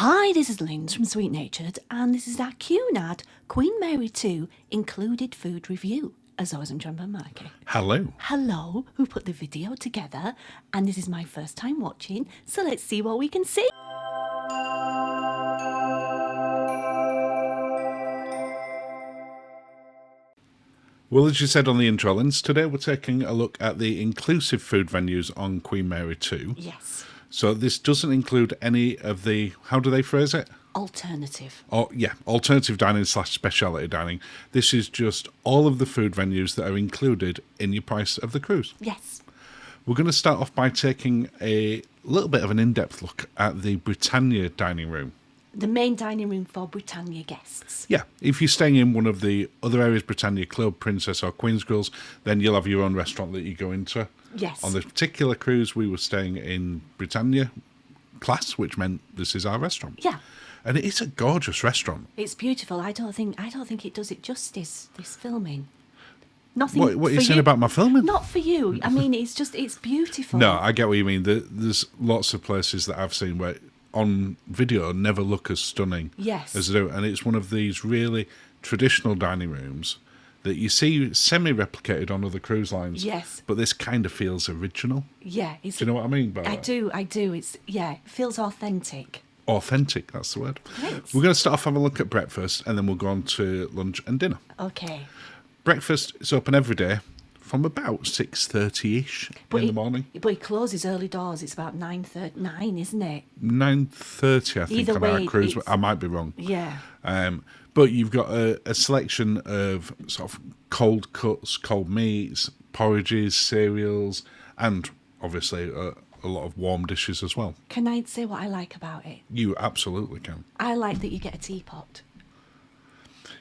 Hi, this is Linz from Sweet Natured, and this is our Cunard Queen Mary 2 included food review. As always, I'm joined by Mikey. Hello. Hello, who put the video together, and this is my first time watching, so let's see what we can see. Well, as you said on the intro, Linz, today we're taking a look at the inclusive food venues on Queen Mary 2. Yes. So this doesn't include any of the, how do they phrase it? Alternative. Alternative dining / speciality dining. This is just all of the food venues that are included in your price of the cruise. Yes. We're going to start off by taking a little bit of an in-depth look at the Britannia dining room. The main dining room for Britannia guests. Yeah, if you're staying in one of the other areas, Britannia Club, Princess or Queen's Grills, then you'll have your own restaurant that you go into. Yes. On this particular cruise, we were staying in Britannia class, which meant this is our restaurant. Yeah. And it is a gorgeous restaurant. It's beautiful. I don't think it does it justice, this filming. Nothing. What are you saying about my filming? Not for you. I mean, it's beautiful. No, I get what you mean. There's lots of places that I've seen where on video never look as stunning as they do. And it's one of these really traditional dining rooms that you see semi-replicated on other cruise lines. Yes. But this kind of feels original. Yeah. Do you know what I mean by that? I do. It feels authentic. Authentic, that's the word. Thanks. We're going to start off having a look at breakfast and then we'll go on to lunch and dinner. Okay. Breakfast is open every day from about 6:30ish in the morning. But it closes early doors. It's about 9:39, isn't it? 9:30, I think, Either on way, our cruise. I might be wrong. Yeah. But you've got a selection of sort of cold cuts, cold meats, porridges, cereals, and obviously a lot of warm dishes as well. Can I say what I like about it? You absolutely can. I like that you get a teapot.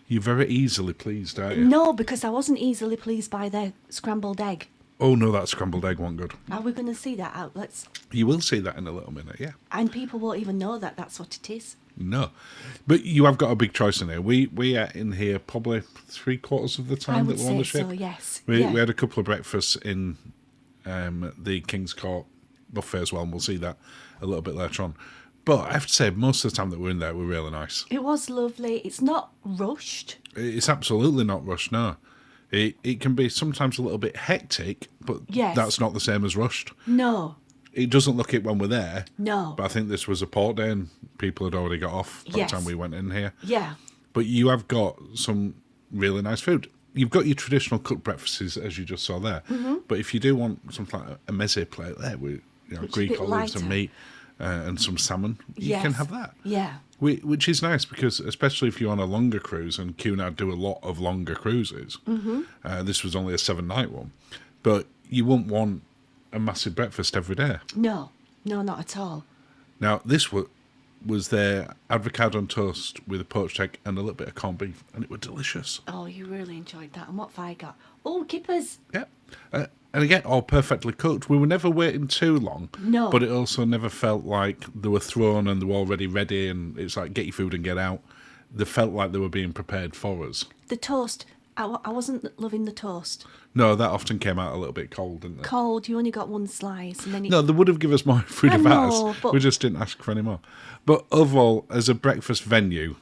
You're very easily pleased, aren't you? No, because I wasn't easily pleased by their scrambled egg. Oh no, that scrambled egg wasn't good. Are we going to see that out? You will see that in a little minute, yeah. And people won't even know that that's what it is. No, but you have got a big choice in here. We are in here probably 3/4 of the time that we're on the ship. So, yes. We had a couple of breakfasts in the King's Court buffet as well, and we'll see that a little bit later on. But I have to say, most of the time that we're in there, we're really nice. It was lovely. It's not rushed. It's absolutely not rushed, no. It can be sometimes a little bit hectic, but that's not the same as rushed. No. It doesn't look it when we're there. No. But I think this was a port day and people had already got off by the time we went in here. Yeah. But you have got some really nice food. You've got your traditional cooked breakfasts, as you just saw there. Mm-hmm. But if you do want something like a meze plate there with Greek olives and meat and some salmon, you can have that. Yeah. Which is nice because, especially if you're on a longer cruise, and Cunard do a lot of longer cruises, this was only a 7-night one, but you wouldn't want a massive breakfast every day. No, not at all. Now, this was their avocado on toast with a poached egg and a little bit of corned beef, and it was delicious. Oh, you really enjoyed that. And what have I got? Oh, kippers. Yeah. And again, all perfectly cooked. We were never waiting too long. No. But it also never felt like they were thrown and they were already ready and it's like, get your food and get out. They felt like they were being prepared for us. The toast, I wasn't loving the toast. No, that often came out a little bit cold, didn't it? Cold, you only got one slice. And then No, they would have given us more food of ours. We just didn't ask for any more. But overall, as a breakfast venue,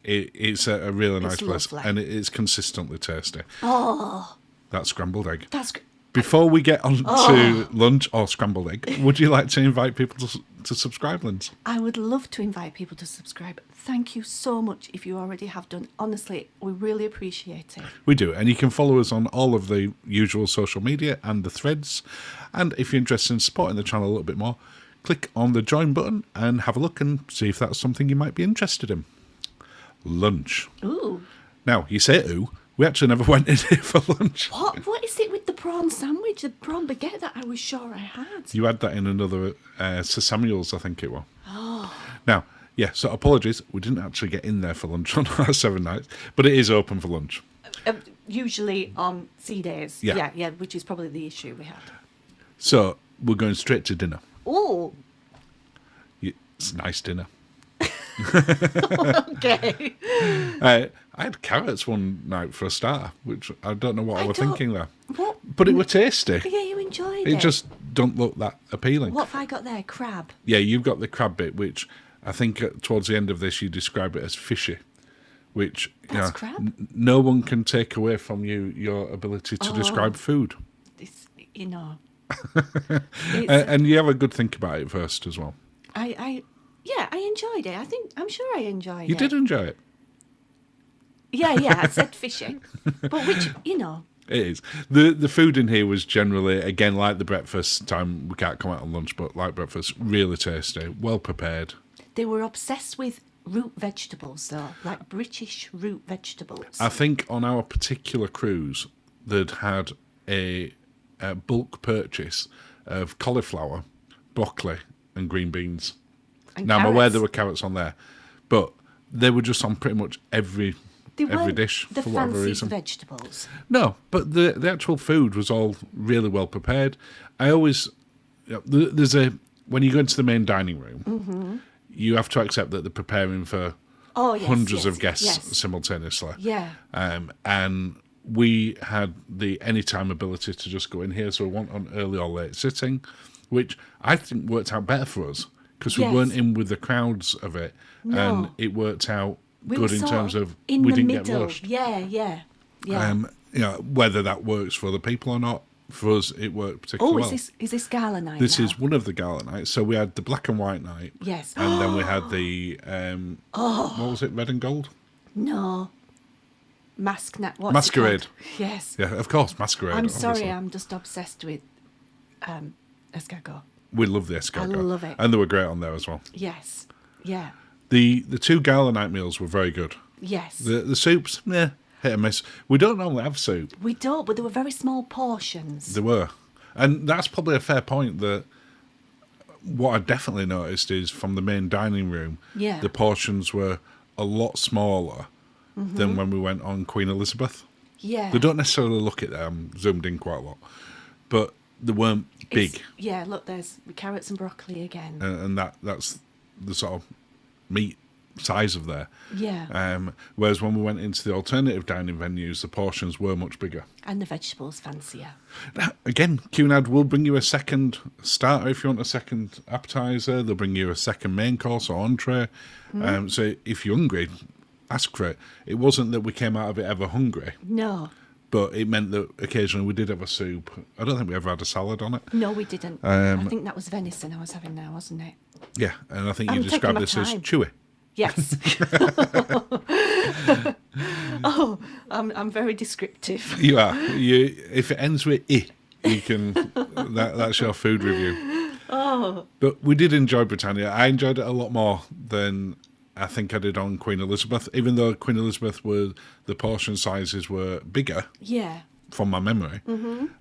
it's a really nice place. Lovely. And it's consistently tasty. Oh. That scrambled egg. That's Before we get on to lunch or scrambled egg, would you like to invite people to subscribe, Linz? I would love to invite people to subscribe. Thank you so much if you already have done. Honestly, we really appreciate it. We do. And you can follow us on all of the usual social media and the threads. And if you're interested in supporting the channel a little bit more, click on the join button and have a look and see if that's something you might be interested in. Lunch. Ooh. Now, you say ooh. We actually never went in here for lunch. What is it with the prawn sandwich, the prawn baguette that I was sure I had? You had that in another Sir Samuel's, I think it was. Oh. Now, yeah, so apologies. We didn't actually get in there for lunch on our 7 nights, but it is open for lunch. Usually on sea days. Yeah, which is probably the issue we had. So we're going straight to dinner. Oh. It's a nice dinner. Okay. I had carrots one night for a start, which I don't know what I was thinking there. What? But it was tasty. Yeah, you enjoyed it. It just don't look that appealing. What have I got there? Crab? Yeah, you've got the crab bit, which I think towards the end of this, you describe it as fishy, which That's crap. no one can take away from you your ability to describe food. It's, it's, And you have a good think about it first as well. I enjoyed it. I'm sure I enjoyed it. You did enjoy it. Yeah, I said fishy. But which, It is. The food in here was generally, again, like the breakfast time, we can't come out on lunch, but like breakfast, really tasty, well prepared. they were obsessed with root vegetables, though, like British root vegetables. I think on our particular cruise, they'd had a bulk purchase of cauliflower, broccoli, and green beans. And now, I'm aware carrots. there were carrots on there, but they were just on pretty much every dish the for whatever fancied reason. vegetables. No, but the actual food was all really well prepared. I always there's when you go into the main dining room, you have to accept that they're preparing for hundreds of guests simultaneously. Yeah. And we had the anytime ability to just go in here, so we weren't on early or late sitting, which I think worked out better for us because we weren't in with the crowds of it, and it worked out good in terms of we didn't get rushed. Yeah. Whether that works for other people or not, for us it worked particularly well. Is this gala night? This now? is one of the gala nights. So we had the black and white night. Yes. And then we had the what was it, red and gold? No. What's Masquerade. It called? Yes. Yeah, of course, masquerade. I'm obviously. sorry, I'm just obsessed with escargot. We love the escargot. I love it. And they were great on there as well. Yes. Yeah. The two gala night meals were very good. Yes. The soups, hit and miss. We don't normally have soup. We don't, but they were very small portions. They were. And that's probably a fair point that what I definitely noticed is from the main dining room, the portions were a lot smaller than when we went on Queen Elizabeth. Yeah. They don't necessarily look at them, zoomed in quite a lot, but they weren't big. Look, there's carrots and broccoli again. And that's the sort of meat size of there. Yeah. Whereas when we went into the alternative dining venues, the portions were much bigger. And the vegetables fancier. Now, again, Cunard will bring you a second starter if you want a second appetizer. They'll bring you a second main course or entree. So if you're hungry, ask for it. It wasn't that we came out of it ever hungry. No. But it meant that occasionally we did have a soup. I don't think we ever had a salad on it. No, we didn't. I think that was venison I was having now, wasn't it? Yeah, and I think you I'm described taking this my as time. chewy. Yes. I'm very descriptive. You are. If it ends with "I," you can. That's your food review. Oh. But we did enjoy Britannia. I enjoyed it a lot more than I think I did on Queen Elizabeth. Even though Queen Elizabeth the portion sizes were bigger. Yeah. From my memory.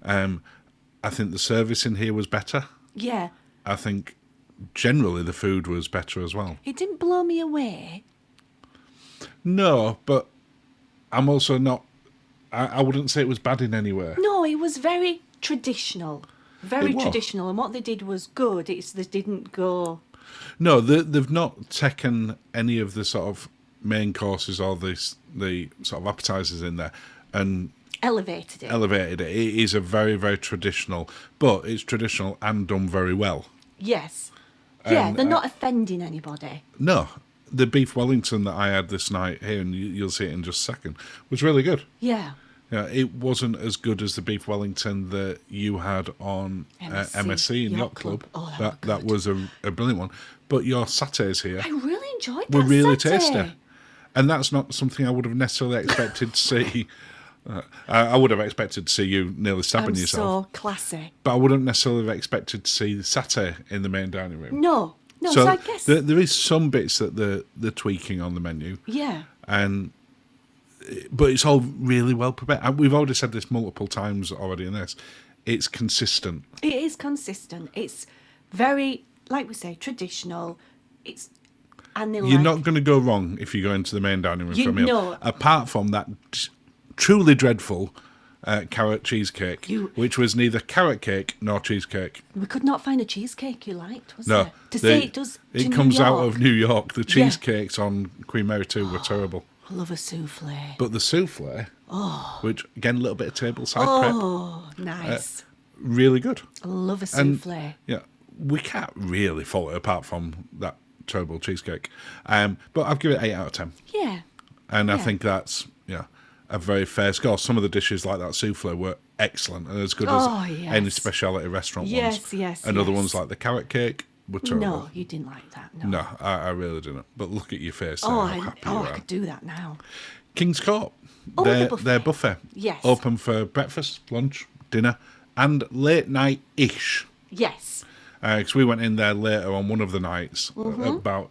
I think the service in here was better. Yeah. I think generally the food was better as well. It didn't blow me away. No, but I'm also not. I wouldn't say it was bad in any way. No, it was very traditional. Very It was. traditional. And what they did was good. It's they didn't go... No, they've not taken any of the sort of main courses or the sort of appetizers in there and Elevated it. It is a very, very traditional, but it's traditional and done very well. Yes. Yeah, they're not offending anybody. No, the beef Wellington that I had this night here, and you'll see it in just a second, was really good. Yeah. Yeah, it wasn't as good as the beef Wellington that you had on MSC in Yacht Club. Oh, that was a brilliant one. But your satays here I really enjoyed that were really satay. tasty. And that's not something I would have necessarily expected to see. I would have expected to see you nearly stabbing yourself. So classy. But I wouldn't necessarily have expected to see the satay in the main dining room. No, so I guess... there is some bits that they're tweaking on the menu. Yeah. But it's all really well prepared. And we've already said this multiple times already in this. It's consistent. It is consistent. It's very, like we say, traditional. You're not going to go wrong if you go into the main dining room for a meal. No. Apart from that truly dreadful carrot cheesecake, which was neither carrot cake nor cheesecake. We could not find a cheesecake you liked, was No. there? To say it does to It New comes out York. of New York. The cheesecakes on Queen Mary 2 were terrible. I love a souffle. But the souffle, which, again, a little bit of tableside prep. Oh, nice. Really good. I love a souffle. Yeah, we can't really fault it apart from that terrible cheesecake. But I've given it 8 out of 10. Yeah. And I Yeah. think that's a very fair score. Some of the dishes like that souffle were excellent and as good Oh, as yes. any speciality restaurant Yes, ones. yes, And other yes. ones like the carrot cake were terrible. No, you didn't like that. No. No, I really didn't. But look at your face. Oh, How happy you I are. could do that now. King's Court. Oh, Their buffet. Yes. Open for breakfast, lunch, dinner, and late night-ish. Yes. Because we went in there later on one of the nights, about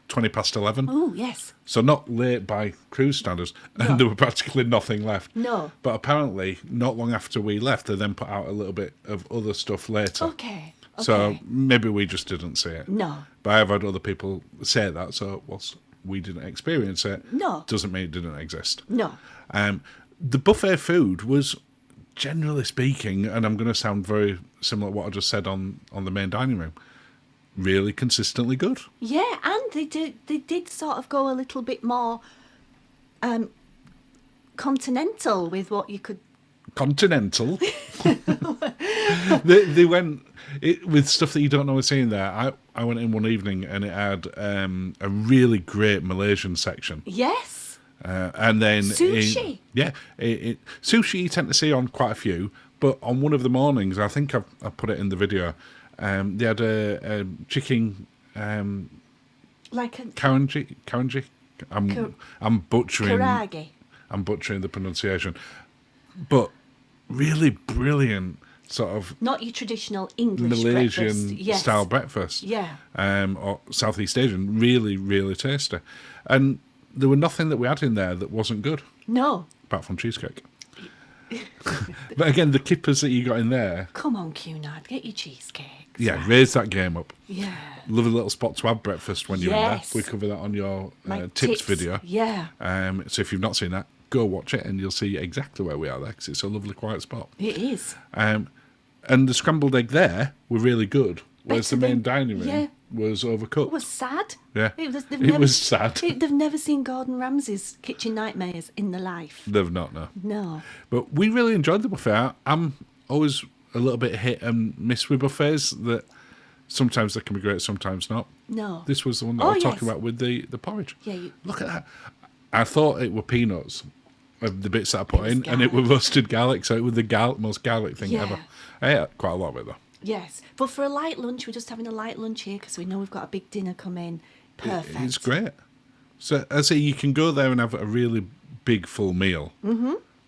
20 past 11. Oh, yes. So not late by cruise standards, and there were practically nothing left. No. But apparently, not long after we left, they then put out a little bit of other stuff later. Okay. So maybe we just didn't see it. No. But I've had other people say that, so whilst we didn't experience it, No. doesn't mean it didn't exist. No. The buffet food was, generally speaking, and I'm going to sound very similar to what I just said on the main dining room, really consistently good. Yeah, and they did sort of go a little bit more continental with what you could. Continental. they went with stuff that you don't know what's in there. I went in one evening and it had a really great Malaysian section. Yes. And then Sushi. Sushi you tend to see on quite a few, but on one of the mornings, I think I put it in the video. They had a chicken Like a Carinthia. I'm butchering. karage. I'm butchering the pronunciation, but really brilliant sort of Not your traditional English Malaysian breakfast. Yes. style breakfast. Yeah. Or Southeast Asian. Really, really tasty. And there were nothing that we had in there that wasn't good, No. apart from cheesecake. But again, the kippers that you got in there, Come on, Cunard, get your cheesecake. raise that game up. Yeah. Lovely little spot to have breakfast when you're in there. Yes. We cover that on your My tips video. Yeah. So if you've not seen that, go watch it and you'll see exactly where we are there because it's a lovely quiet spot. It is. And the scrambled egg there were really good, whereas Better the main than- dining room yeah. was overcooked. It was sad. Yeah. They've Was sad. They've never seen Gordon Ramsay's Kitchen Nightmares in their life. They've not, no. No. But we really enjoyed the buffet. I'm always a little bit hit and miss with buffets that sometimes they can be great, sometimes not. No. This was the one that Oh, I was talking yes. about with the porridge. Yeah, Look at that. I thought it were peanuts, of the bits that I put was in, and it were garlic. roasted garlic, so it was the most garlic thing Yeah. ever. I ate quite a lot of it, though. Yes. But for a light lunch, we're just having a light lunch here because we know we've got a big dinner coming. Perfect. It's great. So, I say you can go there and have a really big full meal,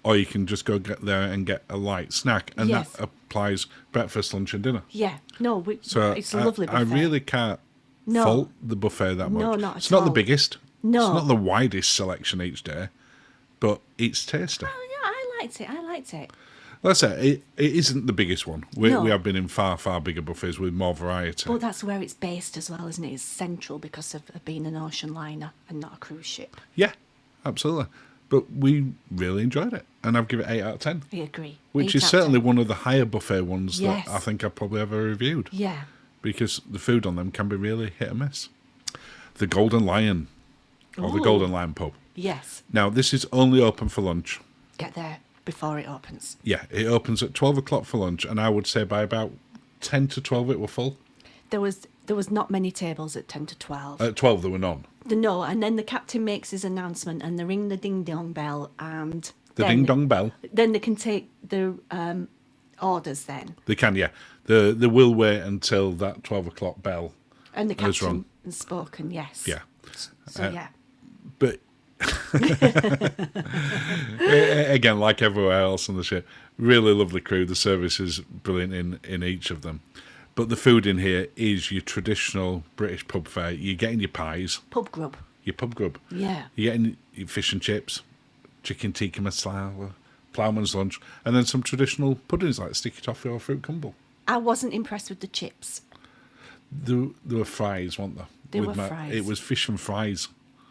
or you can just go get there and get a light snack, and Yes. that applies breakfast, lunch, and dinner. Yeah. No, So it's a lovely buffet. I really can't No. fault the buffet that much. No, not it's at not the all. biggest. No. It's not the widest selection each day, but it's tasty. Oh, yeah, I liked it. Let's say it isn't the biggest one. No. We have been in far, far bigger buffets with more variety. But that's where it's based as well, isn't it? It's central because of being an ocean liner and not a cruise ship. Yeah, absolutely. But we really enjoyed it, and I've given it 8 out of 10. I agree. Which 8 is out of certainly 10. one of the higher buffet ones Yes. that I think I've probably ever reviewed. Yeah. Because the food on them can be really hit and miss. The Golden Lion, or the Ooh. Golden Lion pub. Yes. Now, this is only open for lunch. Get there before it opens. Yeah, it opens at 12 o'clock for lunch, and I would say by about 10 to 12 it were full. There was not many tables at 10 to 12. At 12 there were none. No, and then the captain makes his announcement and they ring the ding-dong bell and... The then- ding-dong bell. Then they can take the orders then. They can, yeah. They will wait until that 12 o'clock bell. And the That's captain wrong. has spoken, yes. Yeah. So, yeah. But again, like everywhere else on the ship, really lovely crew. The service is brilliant in each of them. But the food in here is your traditional British pub fare. You're getting your pies, Pub grub. your pub grub. Yeah. You're getting your fish and chips, chicken tikka masala, ploughman's lunch, and then some traditional puddings like sticky toffee or fruit crumble. I wasn't impressed with the chips. There were fries, weren't there? There were fries. It was fish and fries,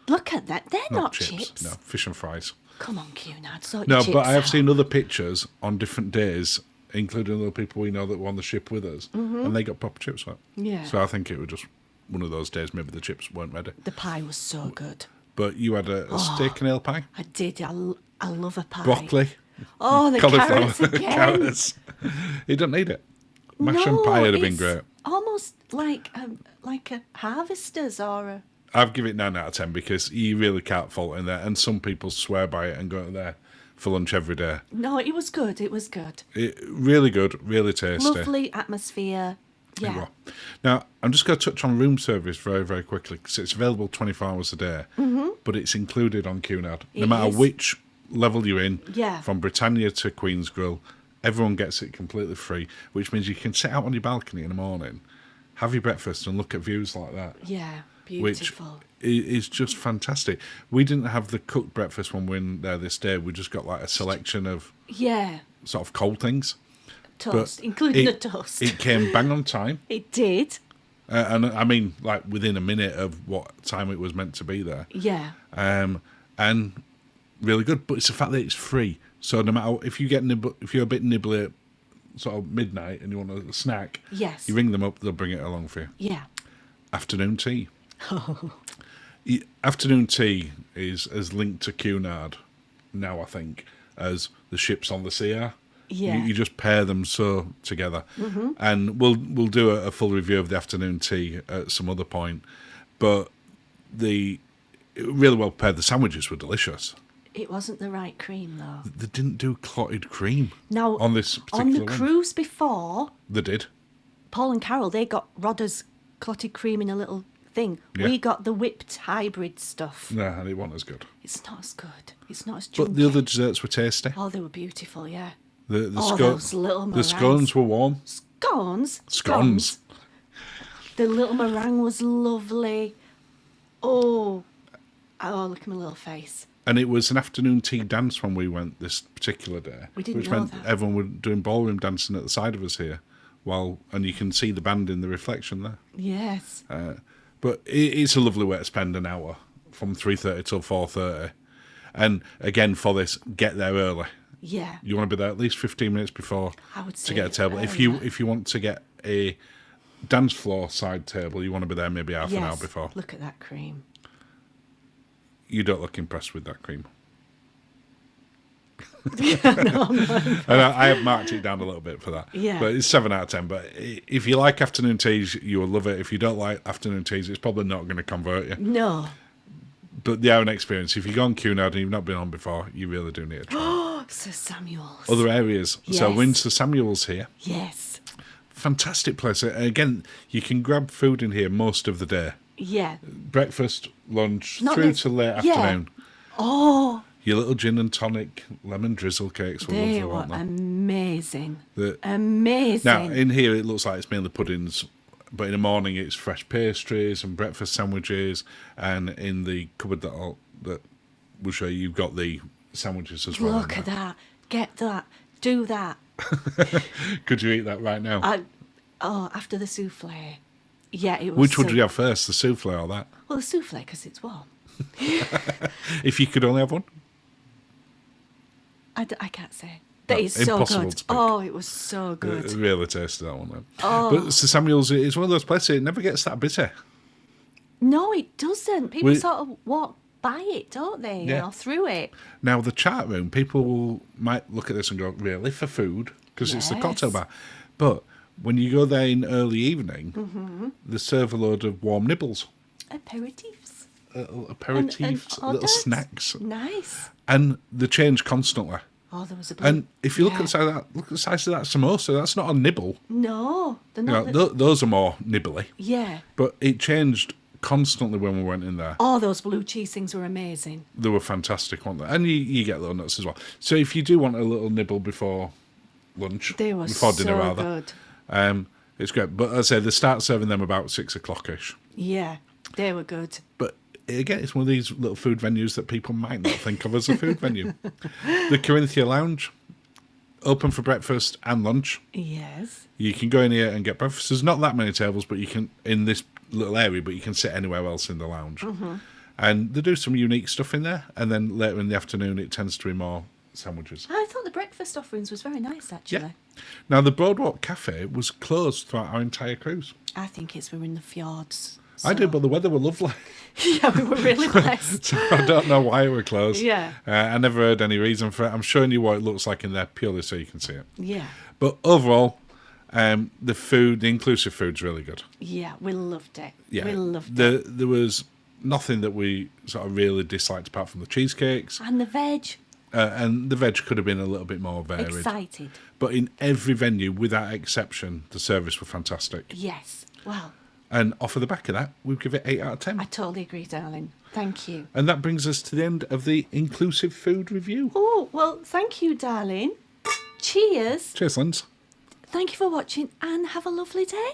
Look at that. They're not chips. chips. No, fish and fries. Come on, Cunard. Sort No, your chips but I have out. seen other pictures on different days, including other people we know that were on the ship with us, and they got proper chips for it. Yeah. So I think it was just one of those days. Maybe the chips weren't ready. The pie was so good. But you had a steak and ale pie, I did. I love a pie. broccoli, Oh, the cauliflower, carrots again. carrots. You don't need it. Mash and pie would have been it's great. Almost almost like a harvester's or a... I've given it 9 out of 10 because you really can't fault in there, and some people swear by it and go there for lunch every day. No, it was good. It was good. Really good, really tasty. Lovely atmosphere. Yeah. Well, now, I'm just going to touch on room service very, very quickly because it's available 24 hours a day, but it's included on Cunard. No It matter is. which level you're in, Yeah. from Britannia to Queen's Grill, everyone gets it completely free, which means you can sit out on your balcony in the morning, have your breakfast and look at views like that. Yeah. Which Beautiful. is just fantastic. We didn't have the cooked breakfast when we were in there this day. We just got like a selection of Yeah. sort of cold things. Toast, But including the it- toast. It came bang on time. It did. And I mean, like within a minute of what time it was meant to be there. Yeah. And really good. But it's the fact that it's free. So no matter if you get if you're a bit nibbly at sort of midnight and you want a snack, Yes. you ring them up, they'll bring it along for you. Yeah. Afternoon tea. Afternoon tea is as linked to Cunard now, I think, as the ships on the sea are. Yeah. You just pair them so together. And we'll do a full review of the afternoon tea at some other point. But it really well paired. The sandwiches were delicious. It wasn't the right cream though. They didn't do clotted cream Now, on this on particular the one. cruise before, They did. Paul and Carol, they got Rodder's clotted cream in a little thing. Yeah. We got the whipped hybrid stuff. No, and it wasn't as good. It's not as good. It's not as But junky. the other desserts were tasty. Oh, they were beautiful, yeah. The those little the meringues. scones were warm. Scones? Scones. The little meringue was lovely. Oh, look at my little face. And it was an afternoon tea dance when we went this particular day. We didn't which know meant that. everyone were doing ballroom dancing at the side of us here. And you can see the band in the reflection there. Yes. But it's a lovely way to spend an hour from 3:30 till 4:30. And again, for this, get there early. Yeah. You want to be there at least 15 minutes before I would to say get a table. If you want to get a dance floor side table, you want to be there maybe half an hour before. Look at that cream. You don't look impressed with that cream. No, I'm not. And I have marked it down a little bit for that. Yeah. But it's 7 out of 10. But if you like afternoon teas, you will love it. If you don't like afternoon teas, it's probably not going to convert you. No. But they are an experience. If you go on Cunard and you've not been on before, you really do need to try. Oh, Sir Samuel's. Other areas. So Yes. Windsor Samuel's here. Yes. Fantastic place. Again, you can grab food in here most of the day. Yeah. Breakfast, lunch, Not through the- to late yeah. afternoon. Oh, Your little gin and tonic lemon drizzle cakes were they lovely, were weren't they? amazing. The- Amazing. Now, in here, it looks like it's mainly puddings, but in the morning, it's fresh pastries and breakfast sandwiches. And in the cupboard that will show you, you've got the sandwiches as well. in Look at there. that. Get that. Do that. Could you eat that right now? After the souffle. Yeah, it was. Which would you have first, the souffle or that? Well, the souffle, because it's warm. If you could only have one? I can't say. That is so impossible good. to pick. Oh, it was so good. Really tasty, that one. Then. Oh. But Sir Samuel's is one of those places, it never gets that busy. No, it doesn't. People We- sort of walk by it, don't they? Yeah. You know, through it. Now, the chat room, might look at this and go, really, for food? Because it's the cocktail Yes. bar. But when you go there in early evening, Mm-hmm. they serve a load of warm nibbles, Aperitifs. little And aperitifs, little others. snacks. Nice. And they change constantly. Oh, there was a blue. And if you look Yeah. at the size of that, look at the size of that samosa, that's not a nibble. No, they're You not. know, those are more nibbly. Yeah. But it changed constantly when we went in there. Oh, those blue cheese things were amazing. They were fantastic, weren't they? And you get little nuts as well. So if you do want a little nibble before lunch, They were before so dinner rather, good. it's great. But as I say, they start serving them about 6:00ish. Yeah, they were good. But again, it's one of these little food venues that people might not think of as a food venue. The Carinthia Lounge, open for breakfast and lunch. Yes. You can go in here and get breakfast. There's not that many tables, but you can in this little area, but you can sit anywhere else in the lounge. Mm-hmm. And they do some unique stuff in there. And then later in the afternoon, it tends to be more sandwiches. I thought the breakfast offerings was very nice, actually. Yeah. Now, the Boardwalk Cafe was closed throughout our entire cruise. I think it's we were in the fjords. I did, but the weather were lovely. Yeah, we were really blessed. So I don't know why it were closed. Yeah. I never heard any reason for it. I'm showing you what it looks like in there purely so you can see it. Yeah. But overall, The food, the inclusive food's really good. Yeah, we loved it. Yeah, We loved it. There was nothing that we sort of really disliked apart from the cheesecakes. And the veg, And the veg could have been a little bit more varied. excited. But in every venue, without exception, the service were fantastic. Yes. Well, And off of the back of that, we'd give it 8 out of 10. I totally agree, darling. Thank you. And that brings us to the end of the inclusive food review. Oh, well, thank you, darling. Cheers. Cheers, Linz. Thank you for watching and have a lovely day.